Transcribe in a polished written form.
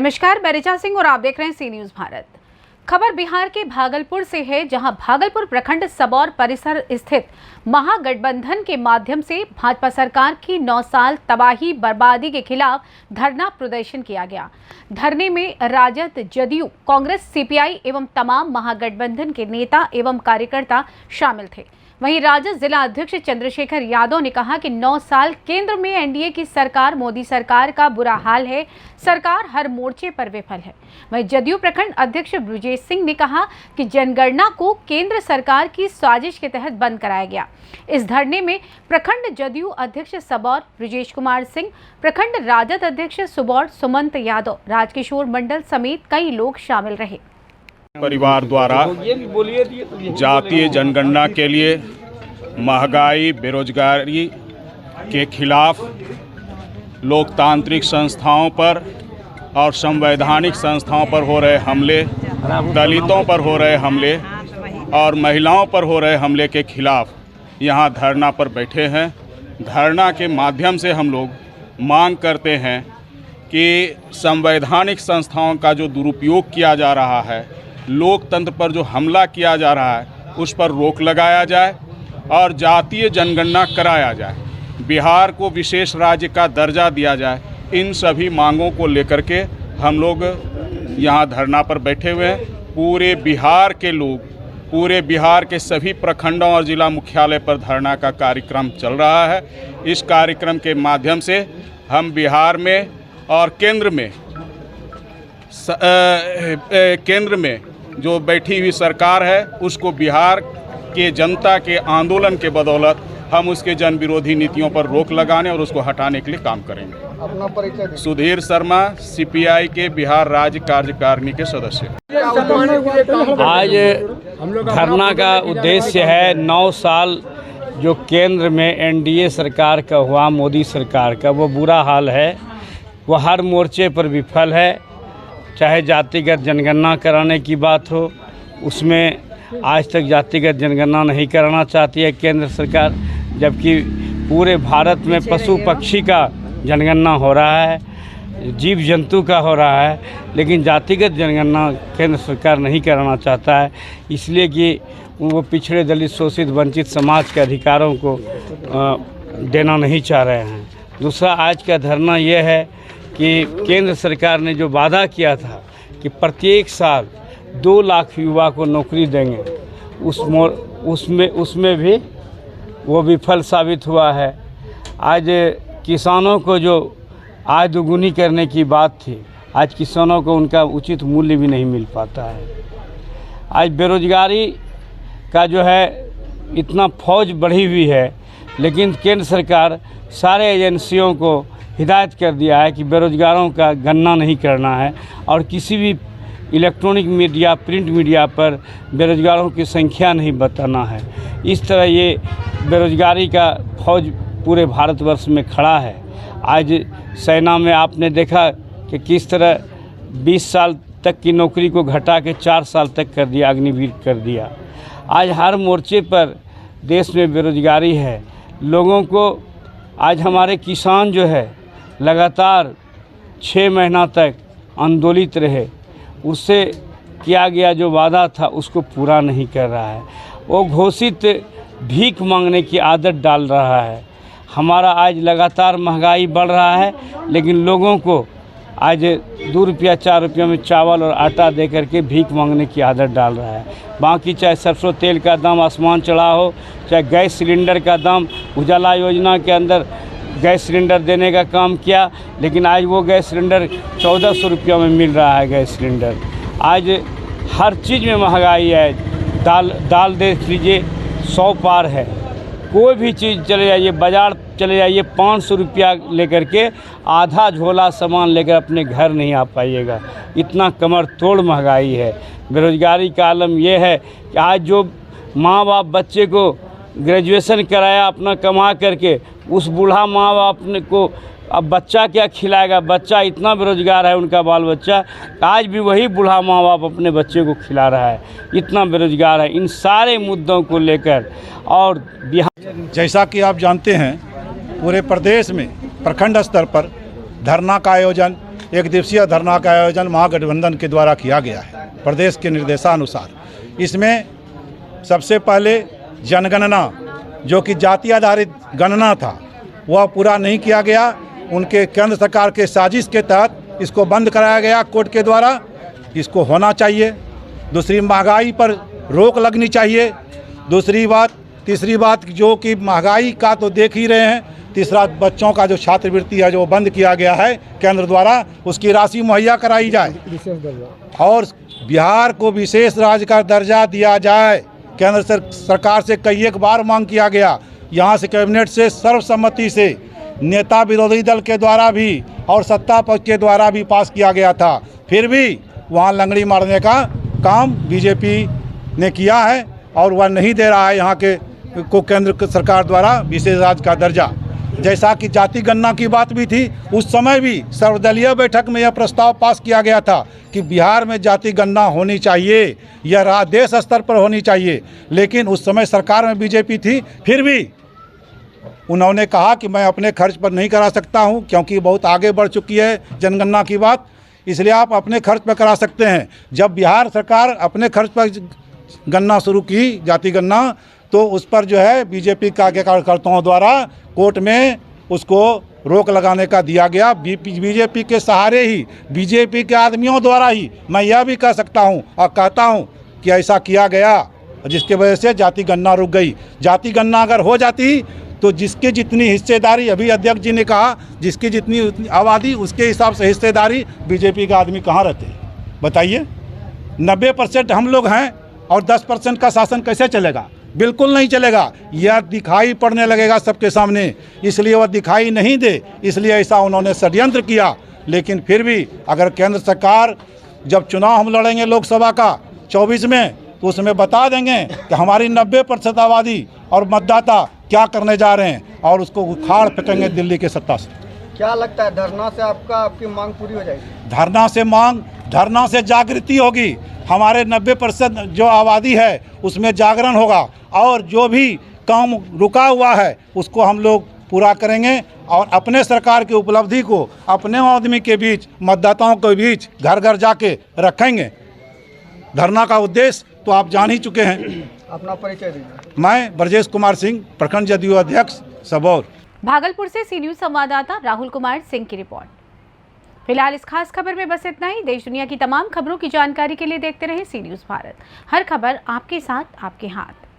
नमस्कार, मैं ऋचा सिंह और आप देख रहे हैं सी न्यूज भारत। खबर बिहार के भागलपुर से है, जहां भागलपुर प्रखंड सबौर परिसर स्थित महागठबंधन के माध्यम से भाजपा सरकार की 9 साल तबाही बर्बादी के खिलाफ धरना प्रदर्शन किया गया। धरने में राजद, जदयू, कांग्रेस, सीपीआई एवं तमाम महागठबंधन के नेता एवं कार्यकर्ता शामिल थे। वहीं राजद जिला अध्यक्ष चंद्रशेखर यादव ने कहा कि 9 साल केंद्र में एनडीए की सरकार, मोदी सरकार का बुरा हाल है, सरकार हर मोर्चे पर विफल है। वहीं जदयू प्रखंड अध्यक्ष ब्रजेश सिंह ने कहा कि जनगणना को केंद्र सरकार की साजिश के तहत बंद कराया गया। इस धरने में प्रखंड जदयू अध्यक्ष सबौर ब्रजेश कुमार सिंह, प्रखंड राजद अध्यक्ष सबौर सुमंत यादव, राजकिशोर मंडल समेत कई लोग शामिल रहे। परिवार द्वारा जातीय जनगणना के लिए महंगाई, बेरोजगारी के खिलाफ लोकतांत्रिक संस्थाओं पर और संवैधानिक संस्थाओं पर हो रहे हमले, दलितों पर हो रहे हमले और महिलाओं पर हो रहे हमले के खिलाफ यहाँ धरना पर बैठे हैं। धरना के माध्यम से हम लोग मांग करते हैं कि संवैधानिक संस्थाओं का जो दुरुपयोग किया जा रहा है, लोकतंत्र पर जो हमला किया जा रहा है, उस पर रोक लगाया जाए और जातीय जनगणना कराया जाए, बिहार को विशेष राज्य का दर्जा दिया जाए। इन सभी मांगों को लेकर के हम लोग यहाँ धरना पर बैठे हुए हैं। पूरे बिहार के लोग, पूरे बिहार के सभी प्रखंडों और जिला मुख्यालय पर धरना का कार्यक्रम चल रहा है। इस कार्यक्रम के माध्यम से हम बिहार में और केंद्र में जो बैठी हुई सरकार है, उसको बिहार के जनता के आंदोलन के बदौलत हम उसके जन विरोधी नीतियों पर रोक लगाने और उसको हटाने के लिए काम करेंगे। अपना परिचय। सुधीर शर्मा, सीपीआई के बिहार राज्य कार्यकारिणी के सदस्य। आज धरना का उद्देश्य है 9 साल जो केंद्र में एनडीए सरकार का हुआ, मोदी सरकार का, वो बुरा हाल है, वो हर मोर्चे पर विफल है। चाहे जातिगत जनगणना कराने की बात हो, उसमें आज तक जातिगत जनगणना नहीं कराना चाहती है केंद्र सरकार, जबकि पूरे भारत में पशु पक्षी का जनगणना हो रहा है, जीव जंतु का हो रहा है, लेकिन जातिगत जनगणना केंद्र सरकार नहीं कराना चाहता है, इसलिए कि वो पिछड़े, दलित, शोषित, वंचित समाज के अधिकारों को देना नहीं चाह रहे हैं। दूसरा, आज का धरना ये है कि केंद्र सरकार ने जो वादा किया था कि प्रत्येक साल 2 लाख युवा को नौकरी देंगे, उसमें भी वो विफल साबित हुआ है। आज किसानों को जो आय दोगुनी करने की बात थी, आज किसानों को उनका उचित मूल्य भी नहीं मिल पाता है। आज बेरोजगारी का जो है इतना फौज बढ़ी हुई है, लेकिन केंद्र सरकार सारे एजेंसियों को हिदायत कर दिया है कि बेरोजगारों का गणना नहीं करना है और किसी भी इलेक्ट्रॉनिक मीडिया, प्रिंट मीडिया पर बेरोजगारों की संख्या नहीं बताना है। इस तरह ये बेरोजगारी का फौज पूरे भारतवर्ष में खड़ा है। आज सेना में आपने देखा कि किस तरह 20 साल तक की नौकरी को घटा के 4 साल तक कर दिया, अग्निवीर कर दिया। आज हर मोर्चे पर देश में बेरोजगारी है। लोगों को आज हमारे किसान जो है लगातार 6 महीना तक आंदोलित रहे, उससे किया गया जो वादा था उसको पूरा नहीं कर रहा है। वो घोषित भीख मांगने की आदत डाल रहा है। हमारा आज लगातार महंगाई बढ़ रहा है, लेकिन लोगों को आज 2 रुपया 4 रुपया में चावल और आटा दे करके भीख मांगने की आदत डाल रहा है। बाकी चाहे सरसों तेल का दाम आसमान चढ़ा हो, चाहे गैस सिलेंडर का दाम, उजाला योजना के अंदर गैस सिलेंडर देने का काम किया, लेकिन आज वो गैस सिलेंडर 1400 रुपया में मिल रहा है। गैस सिलेंडर आज हर चीज़ में महंगाई है। दाल देख लीजिए 100 पार है। कोई भी चीज़ चले जाइए, बाज़ार चले जाइए, 500 रुपया लेकर के आधा झोला सामान लेकर अपने घर नहीं आ पाइएगा। इतना कमर तोड़ महंगाई है। बेरोजगारी का आलम यह है कि आज जो माँ बाप बच्चे को ग्रेजुएशन कराया अपना कमा करके, उस बूढ़ा माँ बाप ने को अब बच्चा क्या खिलाएगा। बच्चा इतना बेरोजगार है, उनका बाल बच्चा, आज भी वही बूढ़ा माँ बाप अपने बच्चे को खिला रहा है, इतना बेरोजगार है। इन सारे मुद्दों को लेकर और बिहार, जैसा कि आप जानते हैं, पूरे प्रदेश में प्रखंड स्तर पर धरना का आयोजन, एक दिवसीय धरना का आयोजन महागठबंधन के द्वारा किया गया है प्रदेश के निर्देशानुसार। इसमें सबसे पहले जनगणना जो कि जाति आधारित गणना था वह पूरा नहीं किया गया। उनके केंद्र सरकार के साजिश के तहत इसको बंद कराया गया कोर्ट के द्वारा। इसको होना चाहिए। दूसरी, महंगाई पर रोक लगनी चाहिए। दूसरी बात, तीसरी बात जो कि महंगाई का तो देख ही रहे हैं। तीसरा, बच्चों का जो छात्रवृत्ति है जो बंद किया गया है केंद्र द्वारा, उसकी राशि मुहैया कराई जाए और बिहार को विशेष राज्य का दर्जा दिया जाए। केंद्र सरकार से कई एक बार मांग किया गया। यहाँ से कैबिनेट से सर्वसम्मति से नेता विरोधी दल के द्वारा भी और सत्ता पक्ष के द्वारा भी पास किया गया था। फिर भी वहाँ लंगड़ी मारने का काम बीजेपी ने किया है और वह नहीं दे रहा है यहाँ के को केंद्र सरकार द्वारा विशेष राज्य का दर्जा। जैसा कि जाति गणना की बात भी थी, उस समय भी सर्वदलीय बैठक में यह प्रस्ताव पास किया गया था कि बिहार में जाति गणना होनी चाहिए, यह देश स्तर पर होनी चाहिए। लेकिन उस समय सरकार में बीजेपी थी, फिर भी उन्होंने कहा कि मैं अपने खर्च पर नहीं करा सकता हूं क्योंकि बहुत आगे बढ़ चुकी है जनगणना की बात, इसलिए आप अपने खर्च पर करा सकते हैं। जब बिहार सरकार अपने खर्च पर गणना शुरू की, जाति गणना, तो उस पर जो है बीजेपी का कार्यकर्ताओं द्वारा कोर्ट में उसको रोक लगाने का दिया गया। बीजेपी के सहारे ही, बीजेपी के आदमियों द्वारा ही, मैं यह भी कह सकता हूं और कहता हूं कि ऐसा किया गया, जिसके वजह से जाति गणना रुक गई। जाति गणना अगर हो जाती तो जिसकी जितनी हिस्सेदारी, अभी अध्यक्ष जी ने कहा, जिसकी जितनी आबादी उसके हिसाब से हिस्सेदारी, बीजेपी का आदमी कहाँ रहते बताइए। 90% हम लोग हैं और 10% का शासन कैसे चलेगा? बिल्कुल नहीं चलेगा। यह दिखाई पड़ने लगेगा सबके सामने, इसलिए वह दिखाई नहीं दे, इसलिए ऐसा उन्होंने षड्यंत्र किया। लेकिन फिर भी अगर केंद्र सरकार, जब चुनाव हम लड़ेंगे लोकसभा का 24 में, तो उसमें बता देंगे कि हमारी 90% आबादी और मतदाता क्या करने जा रहे हैं और उसको उखाड़ फेंकेंगे दिल्ली के सत्ता से। क्या लगता है धरना से आपकी मांग पूरी हो जाएगी? धरना से जागृति होगी। हमारे 90% जो आबादी है उसमें जागरण होगा और जो भी काम रुका हुआ है उसको हम लोग पूरा करेंगे और अपने सरकार की उपलब्धि को अपने आदमी के बीच, मतदाताओं के बीच घर घर जाके रखेंगे। धरना का उद्देश्य तो आप जान ही चुके हैं। अपना परिचय दीजिए। मैं ब्रजेश कुमार सिंह, प्रखंड जदयू अध्यक्ष, सबौर। भागलपुर से सी न्यूज संवाददाता राहुल कुमार सिंह की रिपोर्ट। फिलहाल इस खास खबर में बस इतना ही। देश दुनिया की तमाम खबरों की जानकारी के लिए देखते रहें सी न्यूज भारत। हर खबर आपके साथ, आपके हाथ।